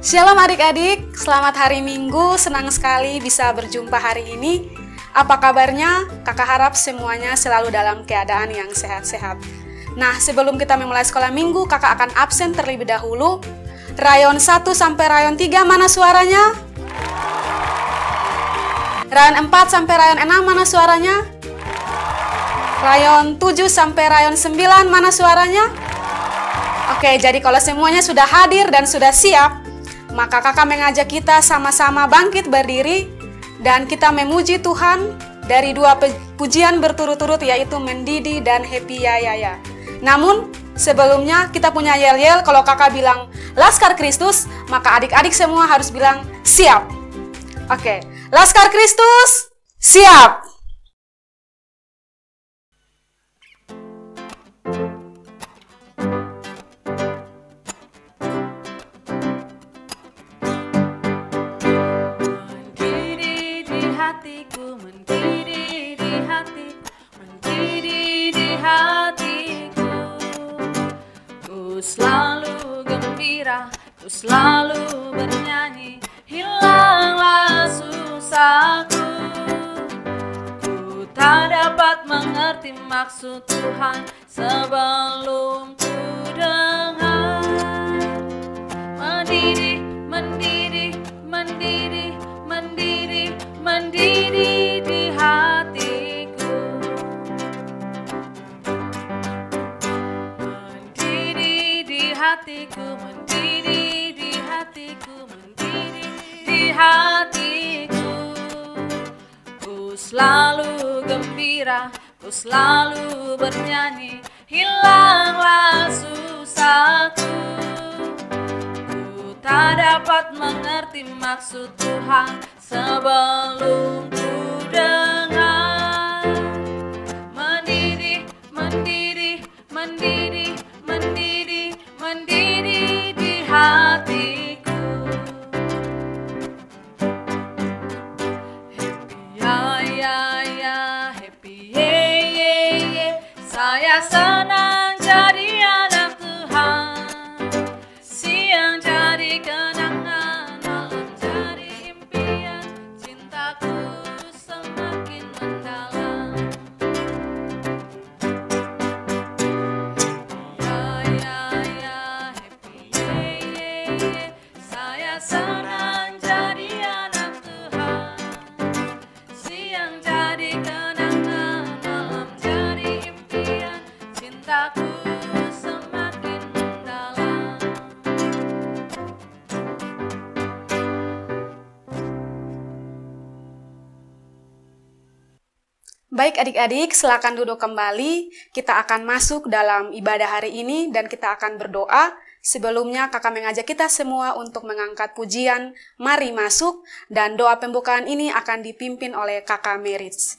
Shalom adik-adik, selamat hari Minggu, senang sekali bisa berjumpa hari ini. Apa kabarnya? Kakak harap semuanya selalu dalam keadaan yang sehat-sehat. Nah, sebelum kita memulai sekolah minggu, kakak akan absen terlebih dahulu. Rayon 1 sampai rayon 3 mana suaranya? Rayon 4 sampai rayon 6 mana suaranya? Rayon 7 sampai rayon 9 mana suaranya? Oke, jadi kalau semuanya sudah hadir dan sudah siap, maka kakak mengajak kita sama-sama bangkit berdiri dan kita memuji Tuhan dari dua pujian berturut-turut, yaitu Mendidih dan Happy Ya Ya Ya. Namun sebelumnya kita punya yel-yel. Kalau kakak bilang Laskar Kristus, maka adik-adik semua harus bilang siap. Oke, Laskar Kristus, siap. Selalu gembira, ku selalu bernyanyi, hilanglah susahku. Ku tak dapat mengerti maksud Tuhan sebelum ku dengar. Mendidih, mendidih, mendidih, mendidih, mendidih di hatiku. Hatiku mendidih di hatiku, mendidih di hatiku. Ku selalu gembira, ku selalu bernyanyi, hilanglah susahku. Ku tak dapat mengerti maksud Tuhan sebelum ku dengar. Mendidih, mendidih, mendidih, mendidih, mendidih di hatiku. Happy ya ya ya, happy ye ye ye. Saya senang jadi anak Tuhan. Siang jadi kenangan, malam jadi impian. Cintaku semakin mendalam. Senang jadi anak Tuhan. Siang jadi kenangan, malam jadi impian. Cintaku semakin mendalam. Baik adik-adik, silakan duduk kembali. Kita akan masuk dalam ibadah hari ini dan kita akan berdoa. Sebelumnya kakak mengajak kita semua untuk mengangkat pujian Mari Masuk, dan doa pembukaan ini akan dipimpin oleh kakak Merits.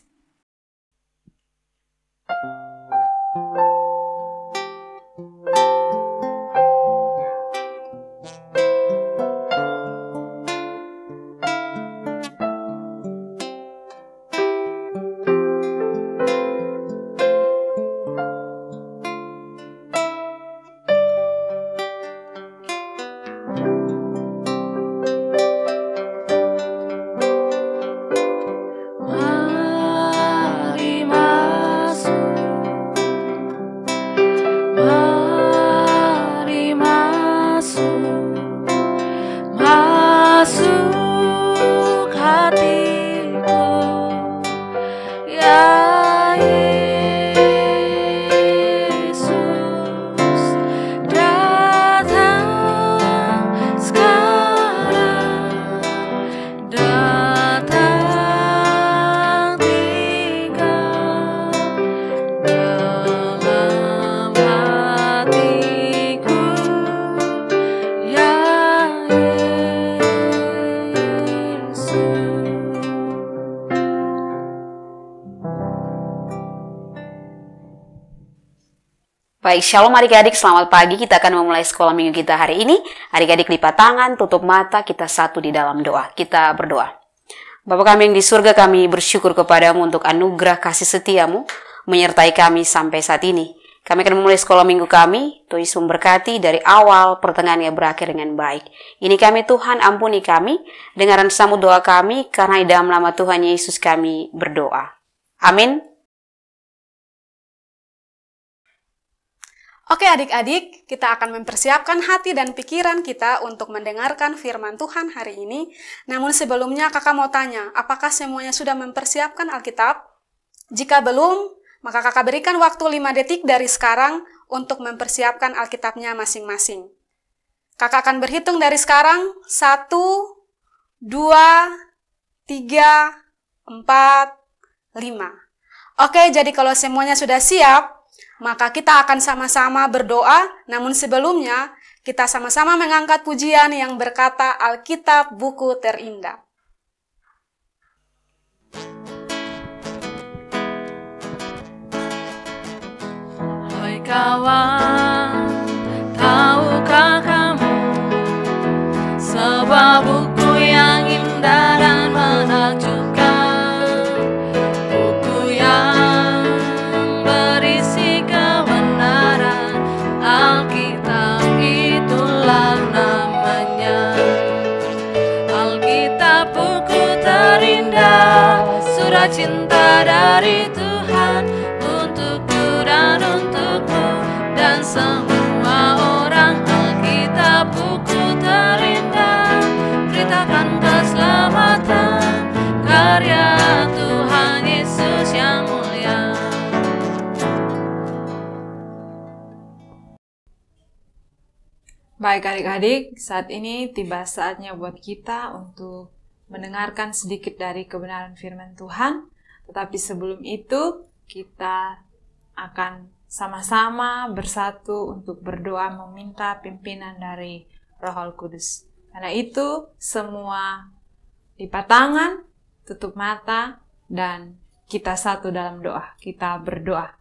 Baik, shalom adik-adik, selamat pagi. Kita akan memulai sekolah minggu kita hari ini. Adik-adik lipat tangan, tutup mata, kita satu di dalam doa. Kita berdoa. Bapa kami yang di surga, kami bersyukur kepadamu untuk anugerah kasih setiamu menyertai kami sampai saat ini. Kami akan memulai sekolah minggu kami. Tuhan Yesus memberkati dari awal, pertengahan yang berakhir dengan baik. Ini kami Tuhan, ampuni kami. Dengaran sambut doa kami, karena di dalam nama Tuhan Yesus kami berdoa. Amin. Oke adik-adik, kita akan mempersiapkan hati dan pikiran kita untuk mendengarkan firman Tuhan hari ini. Namun sebelumnya kakak mau tanya, apakah semuanya sudah mempersiapkan Alkitab? Jika belum, maka kakak berikan waktu 5 detik dari sekarang untuk mempersiapkan Alkitabnya masing-masing. Kakak akan berhitung dari sekarang, 1, 2, 3, 4, 5. Oke, jadi kalau semuanya sudah siap, maka kita akan sama-sama berdoa, namun sebelumnya kita sama-sama mengangkat pujian yang berkata Alkitab buku terindah. Hai kawan, tahukah kamu sebuah buku yang indah dan menakjubkan, buku yang berisi kebenaran, Alkitab itulah namanya. Alkitab buku terindah, surat cinta dari Tuhan untukku dan untukmu dan semua orang. Alkitab buku terindah, beritakan keselamatan, karya Tuhan Yesus yang mulia. Baik adik-adik, saat ini tiba saatnya buat kita untuk mendengarkan sedikit dari kebenaran firman Tuhan. Tetapi sebelum itu, kita akan sama-sama bersatu untuk berdoa meminta pimpinan dari Roh Kudus. Karena itu, semua lipat tangan, tutup mata, dan kita satu dalam doa. Kita berdoa.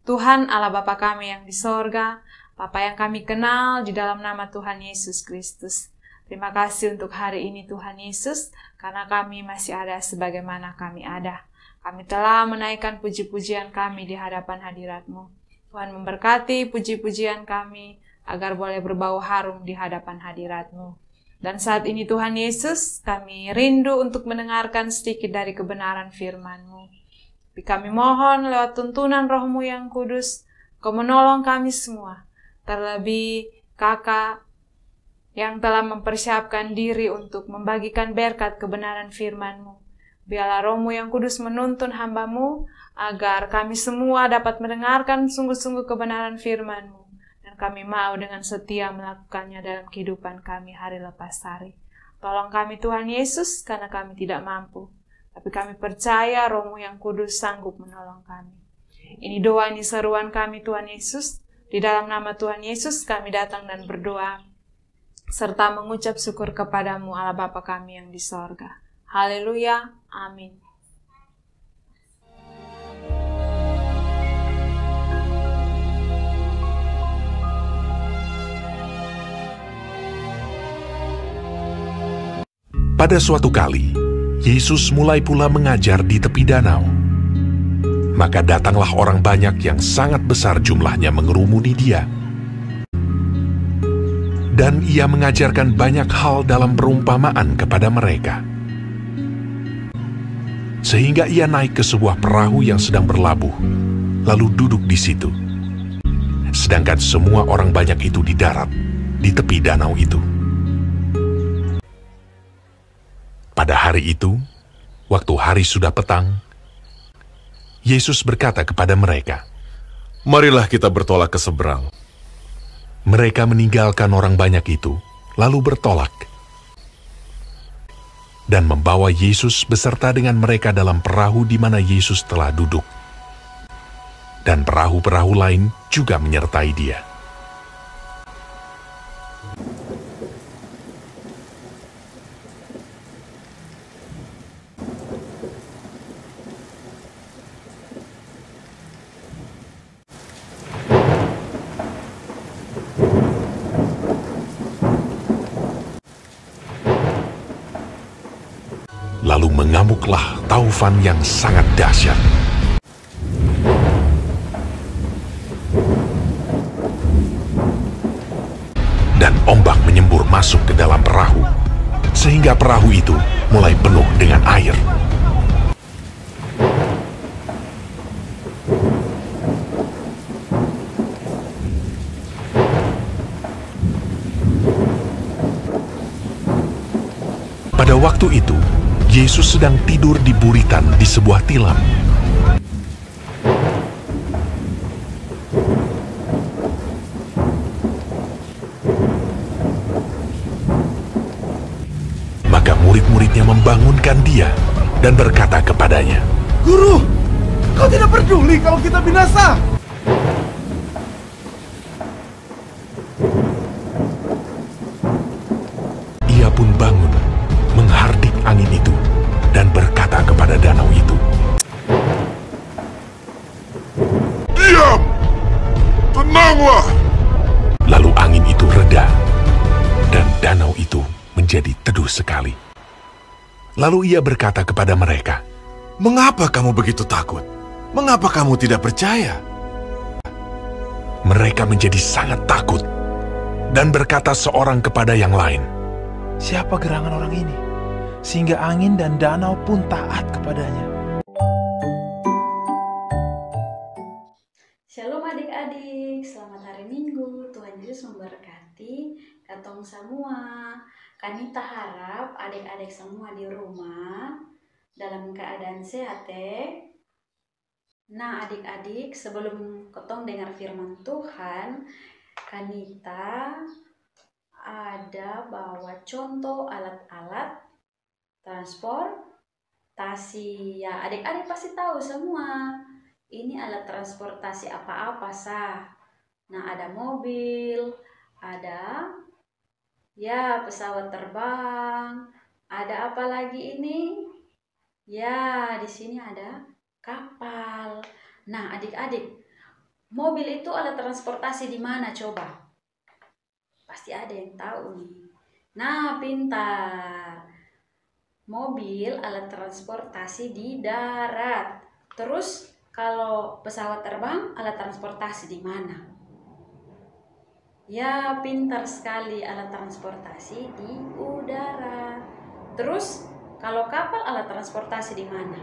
Tuhan Allah Bapa kami yang di sorga, Bapa yang kami kenal di dalam nama Tuhan Yesus Kristus. Terima kasih untuk hari ini Tuhan Yesus, karena kami masih ada sebagaimana kami ada. Kami telah menaikkan puji-pujian kami di hadapan hadirat-Mu. Tuhan memberkati puji-pujian kami, agar boleh berbau harum di hadapan hadirat-Mu. Dan saat ini Tuhan Yesus, kami rindu untuk mendengarkan sedikit dari kebenaran firman-Mu. Tapi kami mohon lewat tuntunan Roh-Mu yang kudus, Kau menolong kami semua. Terlebih kakak yang telah mempersiapkan diri untuk membagikan berkat kebenaran firman-Mu. Biarlah Roh-Mu yang kudus menuntun hamba-Mu, agar kami semua dapat mendengarkan sungguh-sungguh kebenaran firman-Mu. Dan kami mau dengan setia melakukannya dalam kehidupan kami hari lepas hari. Tolong kami Tuhan Yesus, karena kami tidak mampu. Tapi kami percaya Roh-Mu yang kudus sanggup menolong kami. Ini doa, ini seruan kami Tuhan Yesus. Di dalam nama Tuhan Yesus kami datang dan berdoa, serta mengucap syukur kepadamu Allah Bapa kami yang di sorga. Haleluya, amin. Pada suatu kali, Yesus mulai pula mengajar di tepi danau. Maka datanglah orang banyak yang sangat besar jumlahnya mengerumuni dia. Dan ia mengajarkan banyak hal dalam perumpamaan kepada mereka. Sehingga ia naik ke sebuah perahu yang sedang berlabuh, lalu duduk di situ. Sedangkan semua orang banyak itu di darat, di tepi danau itu. Pada hari itu, waktu hari sudah petang, Yesus berkata kepada mereka, "Marilah kita bertolak ke seberang." Mereka meninggalkan orang banyak itu, lalu bertolak. Dan membawa Yesus beserta dengan mereka dalam perahu di mana Yesus telah duduk. Dan perahu-perahu lain juga menyertai dia. Lalu mengamuklah taufan yang sangat dahsyat. hingga perahu itu mulai penuh dengan air. Pada waktu itu, Yesus sedang tidur di buritan di sebuah tilam. Maka murid-muridnya membangunkan dia dan berkata kepadanya, Guru, kau tidak peduli kalau kita binasa? Ia pun bangun, menghardik angin itu, dan berkata kepada danau itu, Diam! Tenanglah! Lalu angin itu reda, dan danau itu menjadi teduh sekali. Lalu ia berkata kepada mereka, Mengapa kamu begitu takut? Mengapa kamu tidak percaya? mereka menjadi sangat takut, dan berkata seorang kepada yang lain, Siapa gerangan orang ini? Sehingga angin dan danau pun taat kepadanya. Shalom adik-adik, selamat hari Minggu. Tuhan Yesus memberkati katong semua. Kanita harap adik-adik semua di rumah dalam keadaan sehat ya. Nah adik-adik, sebelum ketong dengar firman Tuhan, Kanita ada bawa contoh alat-alat transportasi. Ya adik-adik pasti tahu semua ini alat transportasi apa-apa sah. Nah ada mobil, ada ya pesawat terbang, ada apa lagi ini? Ya di sini ada kapal. Nah adik-adik, mobil itu alat transportasi di mana coba? Pasti ada yang tahu nih. Nah pintar. Mobil alat transportasi di darat. Terus kalau pesawat terbang alat transportasi di mana? Ya pintar sekali, alat transportasi di udara. Terus kalau kapal alat transportasi di mana?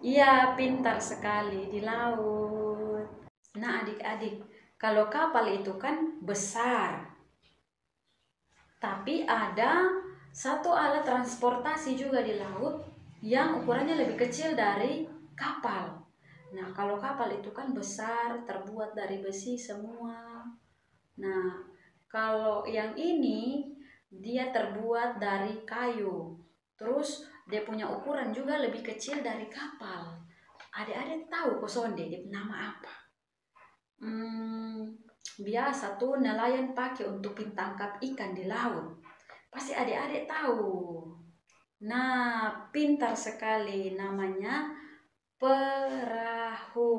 Ya pintar sekali, di laut. Nah adik-adik, kalau kapal itu kan besar, tapi ada satu alat transportasi juga di laut yang ukurannya lebih kecil dari kapal. Nah kalau kapal itu kan besar, terbuat dari besi semua. Nah kalau yang ini dia terbuat dari kayu, terus dia punya ukuran juga lebih kecil dari kapal. Adik-adik tahu kosonde dia nama apa? Biasa tuh nelayan pakai untuk tangkap ikan di laut. Pasti adik-adik tahu. Nah, pintar sekali, namanya perahu.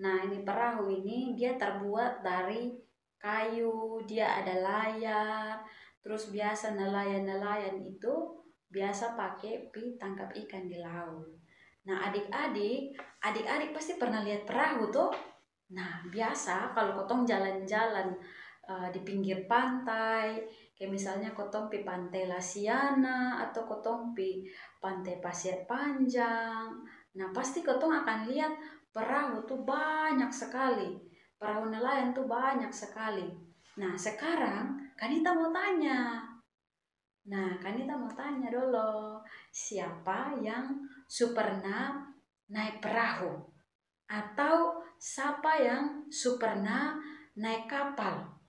Nah, ini perahu ini dia terbuat dari kayu, dia ada layar. Terus biasa nelayan-nelayan itu biasa pakai tangkap ikan di laut. Nah, adik-adik pasti pernah lihat perahu tuh. Nah, biasa kalau kotong jalan-jalan di pinggir pantai, kayak misalnya kotong pi pantai Lasiana atau kotong pi pantai Pasir Panjang. Nah, pasti kotong akan lihat perahu tuh banyak sekali. Perahu nelayan tuh banyak sekali. Nah, sekarang Kanita mau tanya. Dulu, siapa yang pernah naik perahu? Atau siapa yang pernah naik kapal?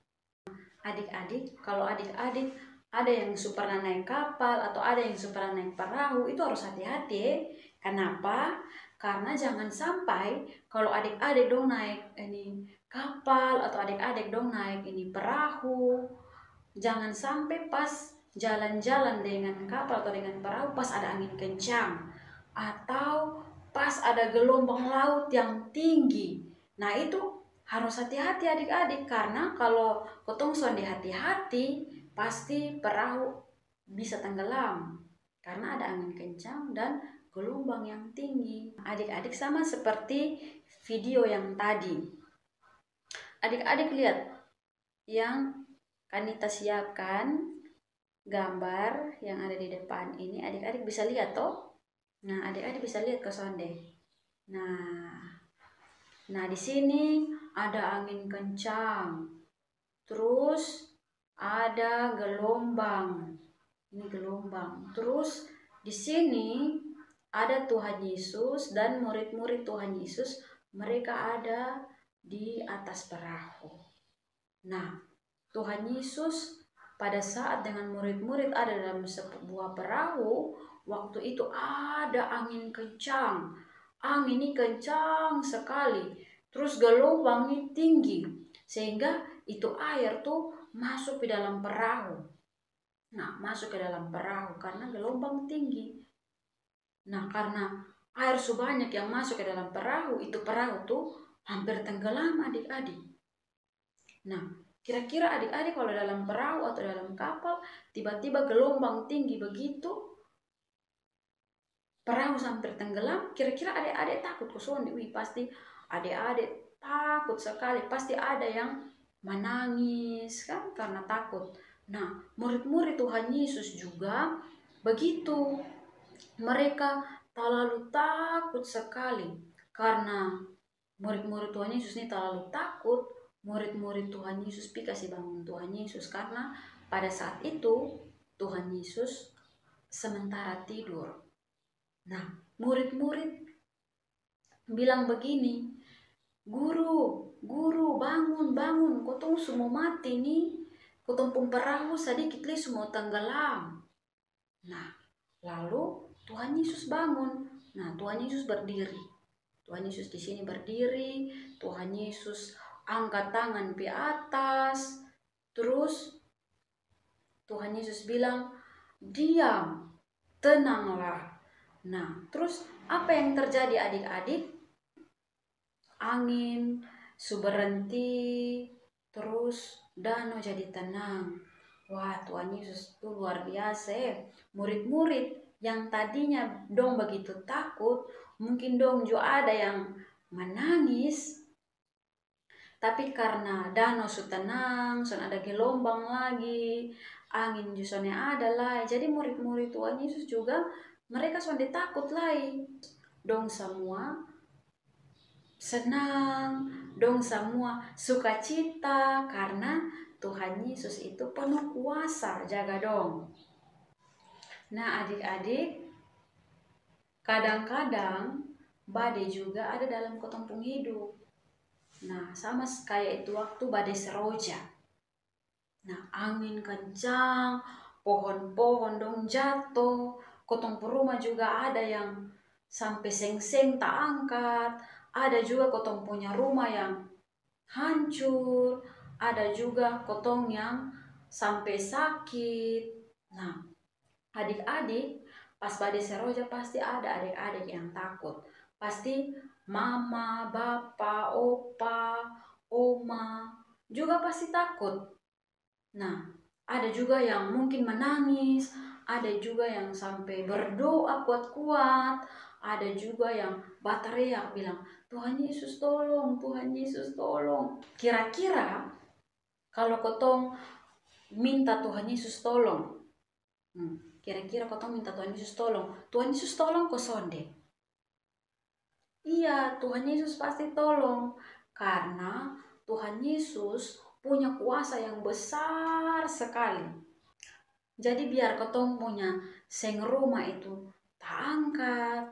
Adik-adik, kalau adik-adik ada yang pernah naik kapal atau ada yang pernah naik perahu, itu harus hati-hati. Kenapa? Karena jangan sampai kalau adik-adik dong naik ini kapal atau adik-adik dong naik ini perahu, jangan sampai pas jalan-jalan dengan kapal atau dengan perahu pas ada angin kencang atau pas ada gelombang laut yang tinggi. Nah itu harus hati-hati adik-adik, karena kalau kotong sonde hati-hati pasti perahu bisa tenggelam karena ada angin kencang dan gelombang yang tinggi. Adik-adik sama seperti video yang tadi. Adik-adik lihat yang Kanita siapkan gambar yang ada di depan ini adik-adik bisa lihat toh? Nah, adik-adik bisa lihat ke sonde. Nah, di sini ada angin kencang. Terus ada gelombang. Ini gelombang. Terus di sini ada Tuhan Yesus dan murid-murid Tuhan Yesus, mereka ada di atas perahu. Nah, Tuhan Yesus pada saat dengan murid-murid ada dalam sebuah perahu, waktu itu ada angin kencang. Angin ini kencang sekali. Terus gelombangnya tinggi. Sehingga itu air tuh masuk ke dalam perahu. Nah, masuk ke dalam perahu karena gelombang tinggi. Nah, karena air sebanyak yang masuk ke dalam perahu, itu perahu tuh hampir tenggelam adik-adik. Nah, kira-kira adik-adik kalau dalam perahu atau dalam kapal, tiba-tiba gelombang tinggi begitu, perahu hampir tenggelam, kira-kira adik-adik takut kosong? Wih, pasti adik-adik takut sekali, pasti ada yang menangis kan karena takut. Nah, murid-murid Tuhan Yesus juga begitu. Mereka terlalu takut sekali karena murid-murid Tuhan Yesus ini terlalu takut. Murid-murid Tuhan Yesus kasih bangun Tuhan Yesus karena pada saat itu Tuhan Yesus sementara tidur. Nah, murid-murid bilang begini, Guru, bangun, kotong semua mati nih, kotong pun perahu sedikit li semua tenggelam. Nah, lalu Tuhan Yesus bangun. Nah, Tuhan Yesus berdiri. Tuhan Yesus di sini berdiri, Tuhan Yesus angkat tangan ke atas, terus Tuhan Yesus bilang, diam, tenanglah. Nah, terus apa yang terjadi adik-adik? Angin berhenti, terus danau jadi tenang. Wah, Tuhan Yesus itu luar biasa. Murid-murid yang tadinya dong begitu takut, mungkin dong juga ada yang menangis. Tapi karena danau sudah tenang, sudah ada gelombang lagi, angin juga ada lah. Jadi murid-murid Tuhan Yesus juga mereka sudah takut lagi. Dong semua senang, dong semua sukacita karena Tuhan Yesus itu penuh kuasa jaga dong. Nah, adik-adik, kadang-kadang badai juga ada dalam kotong hidup. Nah, sama kayak itu waktu badai Seroja. Nah, angin kencang, pohon-pohon dong jatuh, kotong rumah juga ada yang sampai seng-seng tak angkat, ada juga kotong punya rumah yang hancur, ada juga kotong yang sampai sakit. Nah, adik-adik pas badai Seroja pasti ada adik-adik yang takut. Pasti mama, bapak, opa, oma juga pasti takut. Nah, ada juga yang mungkin menangis, ada juga yang sampai berdoa kuat-kuat, ada juga yang berteriak bilang, Tuhan Yesus tolong, Tuhan Yesus tolong. Kira-kira kalau kotong minta Tuhan Yesus tolong, kira-kira kotong minta Tuhan Yesus tolong kosong deh. Iya, Tuhan Yesus pasti tolong karena Tuhan Yesus punya kuasa yang besar sekali. Jadi biar kotong punya seng rumah itu tak angkat,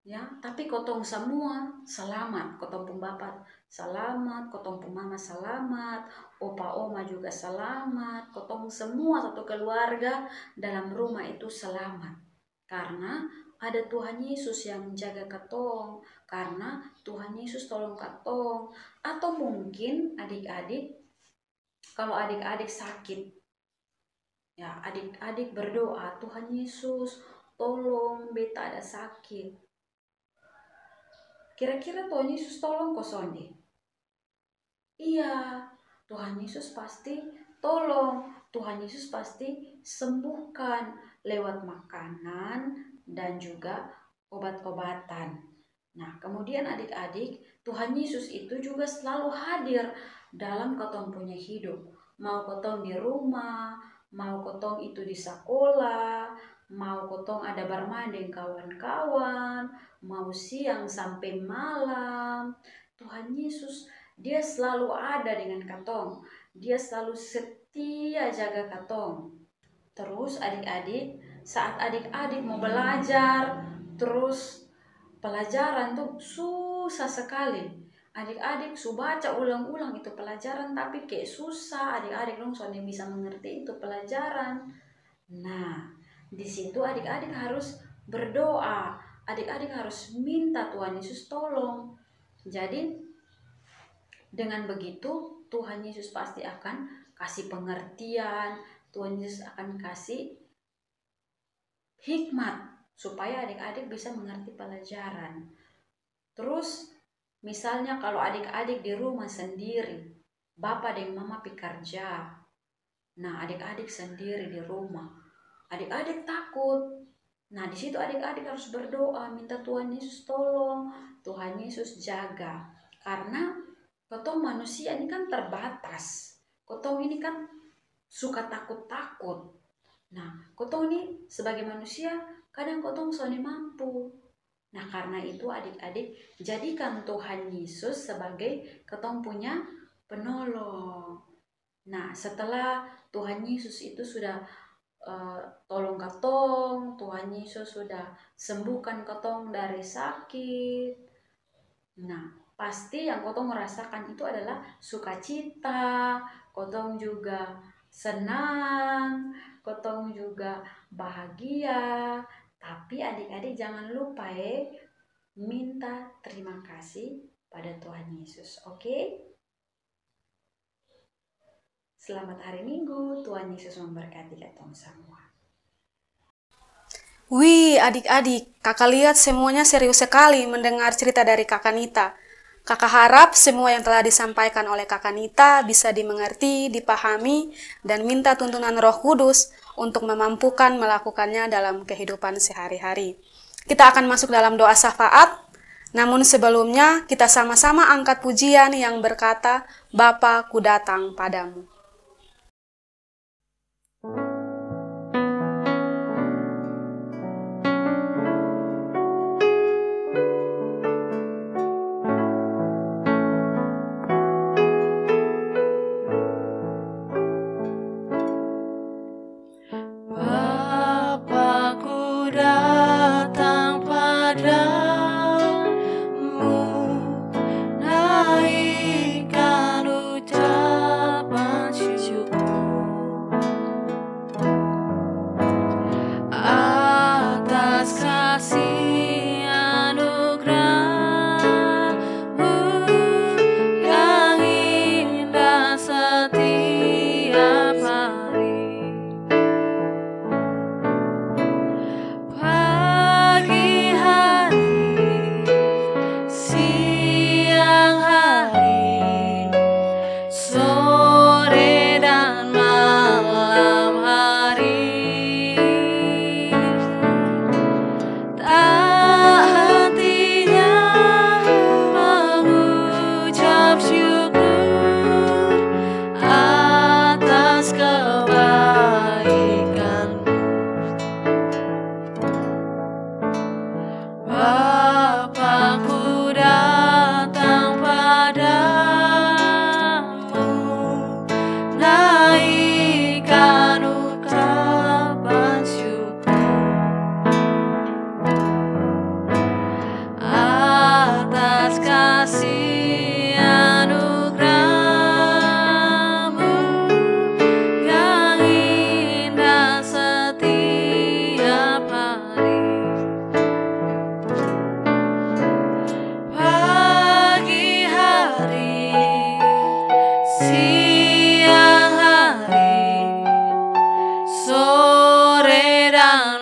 ya, tapi kotong semua selamat, kotong pun bapak selamat, kotong pun mama selamat, opa oma juga selamat, kotong semua satu keluarga dalam rumah itu selamat. Karena ada Tuhan Yesus yang menjaga ketong, karena Tuhan Yesus tolong ketong. Atau mungkin adik-adik, kalau adik-adik sakit, ya adik-adik berdoa, Tuhan Yesus tolong beta ada sakit. Kira-kira Tuhan Yesus tolong kosong deh? Iya, Tuhan Yesus pasti tolong. Tuhan Yesus pasti sembuhkan lewat makanan dan juga obat-obatan. Nah, kemudian adik-adik, Tuhan Yesus itu juga selalu hadir dalam kotong punya hidup. Mau kotong di rumah, mau kotong itu di sekolah, mau kotong ada bermain dengan kawan-kawan, mau siang sampai malam, Tuhan Yesus dia selalu ada dengan katong. Dia selalu setia jaga katong. Terus adik-adik, saat adik-adik mau belajar, terus pelajaran tuh susah sekali. Adik-adik su baca ulang-ulang itu pelajaran tapi kayak susah, adik-adik dong soalnya bisa mengerti itu pelajaran. Nah, di situ adik-adik harus berdoa, adik-adik harus minta Tuhan Yesus tolong. Jadi dengan begitu Tuhan Yesus pasti akan kasih pengertian, Tuhan Yesus akan kasih hikmat supaya adik-adik bisa mengerti pelajaran. Terus misalnya kalau adik-adik di rumah sendiri, Bapak dan Mama bekerja, nah adik-adik sendiri di rumah, adik-adik takut. Nah di situ adik-adik harus berdoa, minta Tuhan Yesus tolong, Tuhan Yesus jaga. Karena kotong manusia ini kan terbatas, kotong ini kan suka takut-takut. Nah kotong ini sebagai manusia kadang kotong soalnya mampu. Nah karena itu adik-adik jadikan Tuhan Yesus sebagai ketong punya penolong. Nah setelah Tuhan Yesus itu sudah tolong ketong, Tuhan Yesus sudah sembuhkan ketong dari sakit. Nah pasti yang ketong merasakan itu adalah sukacita, ketong juga senang, ketong juga bahagia. Tapi adik-adik jangan lupa minta terima kasih pada Tuhan Yesus, oke? Selamat hari Minggu, Tuhan Yesus memberkati kita semua. Wih, adik-adik, kakak lihat semuanya serius sekali mendengar cerita dari kakak Nita. Kakak harap semua yang telah disampaikan oleh kakak Nita bisa dimengerti, dipahami, dan minta tuntunan Roh Kudus untuk memampukan melakukannya dalam kehidupan sehari-hari. Kita akan masuk dalam doa syafaat, namun sebelumnya kita sama-sama angkat pujian yang berkata, Bapa, ku datang padamu.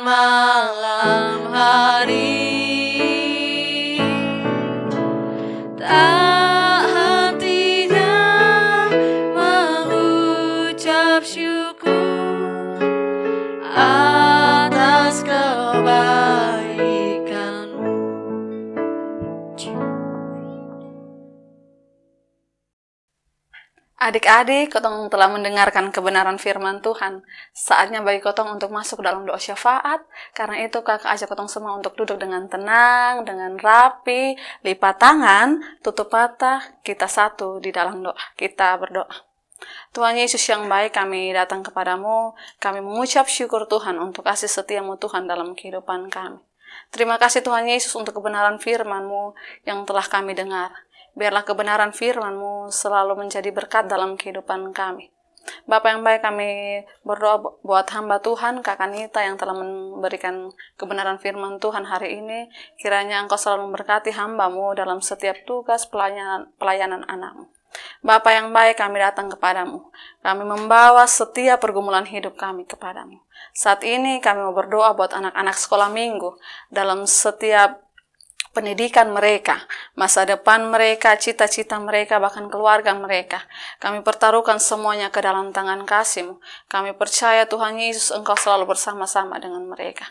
malam hari. Adik-adik, kotong telah mendengarkan kebenaran firman Tuhan. Saatnya bagi kotong untuk masuk dalam doa syafaat. Karena itu kakak ajak kotong semua untuk duduk dengan tenang, dengan rapi, lipat tangan, tutup mata, kita satu di dalam doa. Kita berdoa. Tuhan Yesus yang baik, kami datang kepadamu. Kami mengucap syukur Tuhan untuk kasih setiamu Tuhan dalam kehidupan kami. Terima kasih Tuhan Yesus untuk kebenaran firman-Mu yang telah kami dengar. Biarlah kebenaran firman-Mu selalu menjadi berkat dalam kehidupan kami. Bapa yang baik, kami berdoa buat hamba Tuhan, Kakak Nita yang telah memberikan kebenaran firman Tuhan hari ini. Kiranya Engkau selalu memberkati hamba-Mu dalam setiap tugas pelayanan anak-Mu. Bapa yang baik, kami datang kepadamu. Kami membawa setiap pergumulan hidup kami kepadamu. Saat ini kami mau berdoa buat anak-anak sekolah minggu dalam setiap pendidikan mereka, masa depan mereka, cita-cita mereka, bahkan keluarga mereka. Kami pertaruhkan semuanya ke dalam tangan kasih-Mu. Kami percaya Tuhan Yesus Engkau selalu bersama-sama dengan mereka.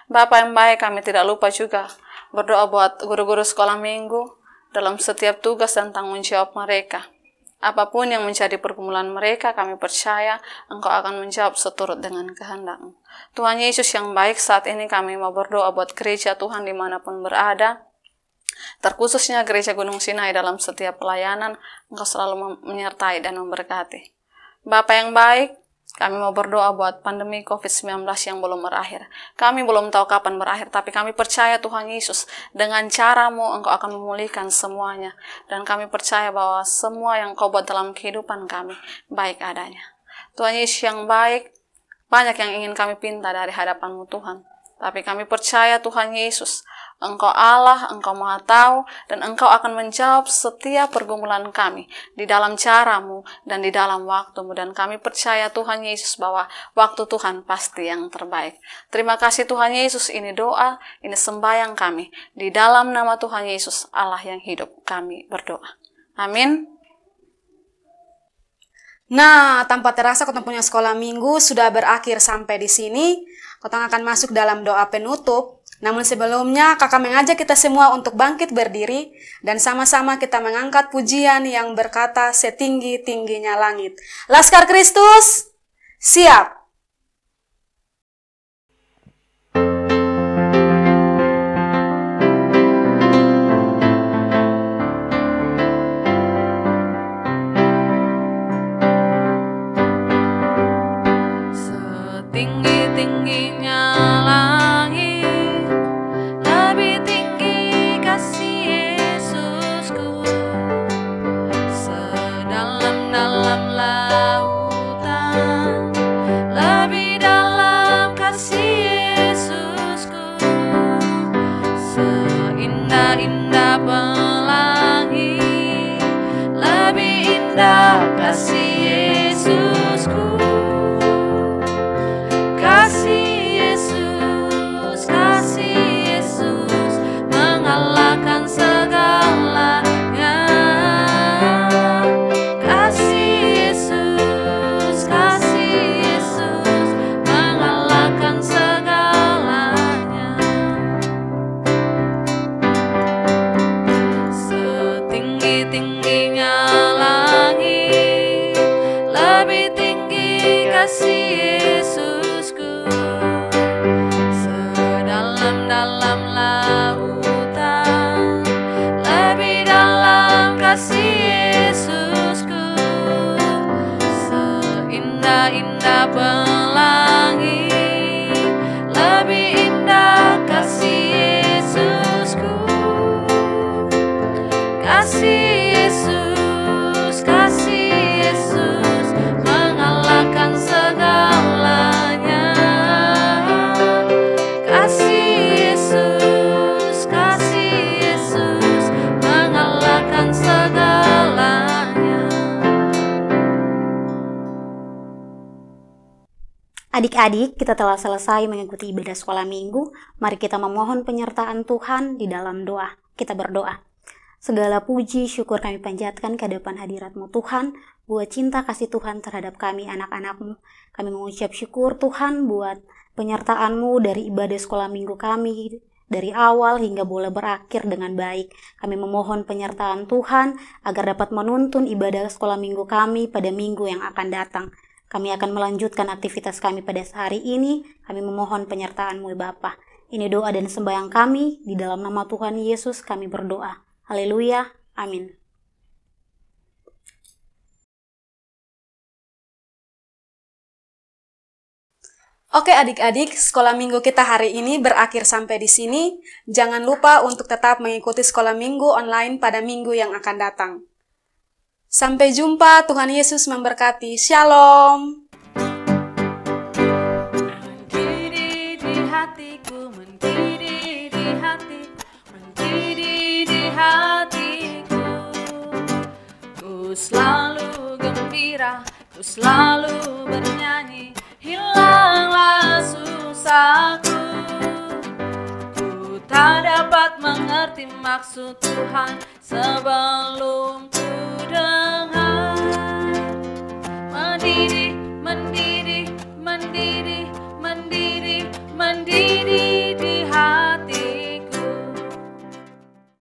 Bapa yang baik, kami tidak lupa juga berdoa buat guru-guru sekolah minggu dalam setiap tugas dan tanggung jawab mereka. Apapun yang menjadi pergumulan mereka, kami percaya Engkau akan menjawab seturut dengan kehendak-Mu. Tuhan Yesus yang baik, saat ini kami mau berdoa buat gereja Tuhan dimanapun berada, terkhususnya gereja Gunung Sinai dalam setiap pelayanan. Engkau selalu menyertai dan memberkati. Bapa yang baik, kami mau berdoa buat pandemi COVID-19 yang belum berakhir. Kami belum tahu kapan berakhir, tapi kami percaya Tuhan Yesus, dengan cara-Mu Engkau akan memulihkan semuanya. Dan kami percaya bahwa semua yang Kau buat dalam kehidupan kami baik adanya. Tuhan Yesus yang baik, banyak yang ingin kami pinta dari hadapan-Mu Tuhan. Tapi kami percaya Tuhan Yesus, Engkau Allah, Engkau Maha Tahu, dan Engkau akan menjawab setiap pergumulan kami di dalam cara-Mu dan di dalam waktu-Mu. Dan kami percaya Tuhan Yesus bahwa waktu Tuhan pasti yang terbaik. Terima kasih Tuhan Yesus, ini doa, ini sembahyang kami. Di dalam nama Tuhan Yesus, Allah yang hidup, kami berdoa. Amin. Nah, tanpa terasa kotong punya sekolah minggu sudah berakhir sampai di sini. Kotong akan masuk dalam doa penutup. Namun sebelumnya, kakak mengajak kita semua untuk bangkit berdiri dan sama-sama kita mengangkat pujian yang berkata setinggi-tingginya langit. Laskar Kristus, siap! Tinggi-tingginya langit, lebih tinggi kasih Yesusku. Sedalam-dalam lautan, lebih dalam kasih Yesusku. Seindah-indah pelangi, lebih indah kasih Yesusku. Kasih Yesus mengalahkan segalanya. Kasih Yesus mengalahkan segalanya. Setinggi-tingginya langit, lebih tinggi kasih Yesus. Sedalam-dalam lautan, lebih dalam kasih Yesusku. Seindah-indah pelangi, lebih indah kasih Yesusku. Kasih Yesus mengalahkan segalanya. Kasih Yesus mengalahkan segalanya. Adik-adik, kita telah selesai mengikuti ibadah sekolah minggu. Mari kita memohon penyertaan Tuhan di dalam doa. Kita berdoa. Segala puji, syukur kami panjatkan ke hadapan hadirat-Mu Tuhan, buat cinta kasih Tuhan terhadap kami anak-anak-Mu. Kami mengucap syukur Tuhan buat penyertaan-Mu dari ibadah sekolah minggu kami dari awal hingga boleh berakhir dengan baik. Kami memohon penyertaan Tuhan agar dapat menuntun ibadah sekolah minggu kami pada minggu yang akan datang. Kami akan melanjutkan aktivitas kami pada hari ini. Kami memohon penyertaan-Mu Bapa. Ini doa dan sembahyang kami, di dalam nama Tuhan Yesus kami berdoa. Haleluya, amin. Oke adik-adik, sekolah minggu kita hari ini berakhir sampai di sini. Jangan lupa untuk tetap mengikuti sekolah minggu online pada minggu yang akan datang. Sampai jumpa, Tuhan Yesus memberkati. Shalom. Mendidih di hatiku, mendidih di hatiku, mendidih di hatiku. Ku selalu gembira, ku selalu bernyanyi. Hilanglah susahku. Ku tak dapat mengerti maksud Tuhan sebelum ku dengar. Mendidih, mendidih, mendidih, mendidih, mendidih.